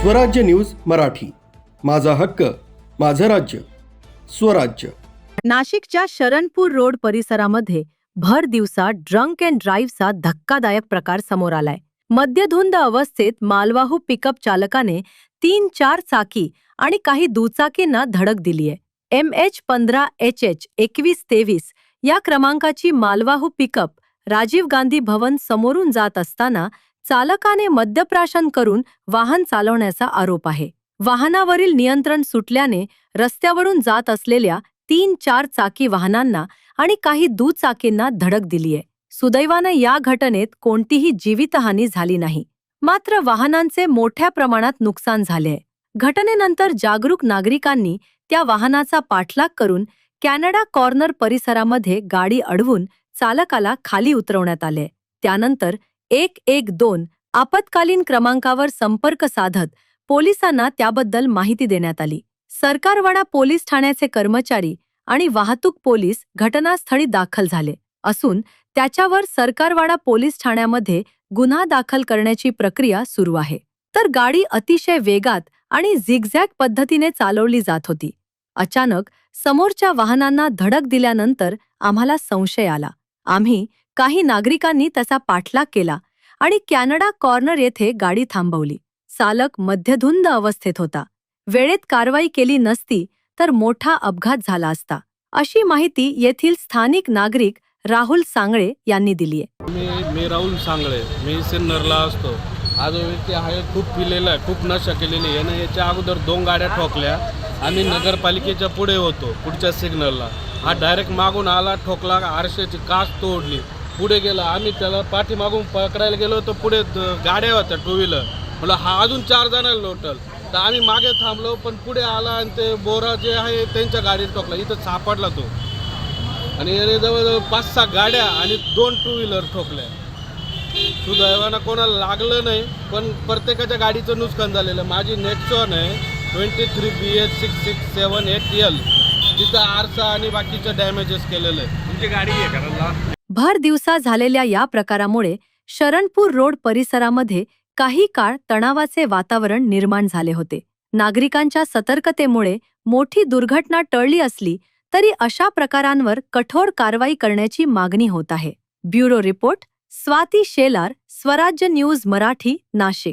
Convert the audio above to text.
स्वराज्य न्यूज मराठी, माझा हक्क माझं राज्य स्वराज्य। नाशिकच्या शरणपूर रोड परिसरामध्ये भर दिवसा ड्रंक अँड ड्राईव्हचा धक्कादायक प्रकार समोर आलाय। मद्यधुंद अवस्थेत मालवाहू पिकअप चालकाने 3-4 चाकी आणि काही दुचाकींना धडक दिलीय। MH15HH 2123 या क्रमांकाची मालवाहू पिकअप राजीव गांधी भवन समोरून जात असताना चालकाने मद्यप्राशन करून वाहन चालवण्याचा आरोप आहे। वाहनावरील नियंत्रण सुटल्याने रस्त्यावरून जात असलेल्या 3-4 चाकी वाहनांना आणि काही दुचाकींना धडक दिलीये। सुदैवाने या घटनेत कोणतीही जीवितहानी झाली नाही, मात्र वाहनांचे मोठ्या प्रमाणात नुकसान झाले। घटनेनंतर जागरूक नागरिकांनी त्या वाहनाचा पाठलाग करून कॅनडा कॉर्नर परिसरामध्ये गाडी अडवून चालकाला खाली उतरवण्यात आले। त्यानंतर 112 आपत्कालीन क्रमांकावर संपर्क साधत पोलिसांना त्याबद्दल माहिती देण्यात आली। सरकारवाडा पोलीस ठाण्याचे कर्मचारी आणि वाहतूक पोलीस घटनास्थळी दाखल झाले असून त्याच्यावर सरकारवाडा पोलीस ठाण्यामध्ये गुन्हा दाखल करण्याची प्रक्रिया सुरू आहे। तर गाडी अतिशय वेगात आणि झिगझॅग पद्धतीने चालवली जात होती। अचानक समोरच्या वाहनांना धडक दिल्यानंतर आम्हाला संशय आला। आम्ही काही नागरिकांनी त्याचा पाठलाग केला आणि कॅनडा कॉर्नर येथे गाडी थांबवली। चालक मद्यधुंद अवस्थेत होता। वेळेत कारवाई केली नसती तर मोठा अपघात झाला असता, अशी माहिती येथील स्थानिक नागरिक राहुल सांगळे यांनी दिली आहे। मी राहुल सांगळे, मी सिन्नरला असतो। हा जो व्यक्ती आहे खूप पिलेला आहे, खूप नशा केलेली आहे यानं। याच्या अगोदर 2 गाड्या ठोकल्या। आम्ही नगरपालिकेच्या पुढे होतो, पुढच्या सिग्नलला। हा डायरेक्ट मागून आला, ठोकला, आरशाची काच तोडली, पुढे गेला। आम्ही त्याला पाठीमागून पकडायला गेलो तर पुढे गाड्या होत्या, 2 व्हीलर। मला हा अजून 4 जण लोटल तर आम्ही मागे थांबलो, पण पुढे आला आणि ते बोरा जे आहे त्यांच्या गाडीत ठोकला। इथं सापडला तो आणि याने जवळजवळ 5-6 गाड्या आणि 2 2 व्हीलर ठोकल्या। सुदैवानं कोणाला लागलं नाही, पण प्रत्येकाच्या गाडीचं नुकसान झालेलं। माझी नेक्सॉन आहे 23BH6678L, तिथं आरसा आणि बाकीचं डॅमेजेस केलेलं आहे। तुमची गाडी आहे का? भर दिवसा झालेल्या या प्रकारामुळे शरणपूर रोड परिसरामध्ये काही काळ तणावाचे वातावरण निर्माण झाले होते। नागरिकांच्या सतर्कतेमुळे मोठी दुर्घटना टळली असली तरी अशा प्रकारांवर कठोर कारवाई करण्याची मागणी होत आहे। ब्युरो रिपोर्ट, स्वाती शेलार, स्वराज्य न्यूज मराठी, नाशिक।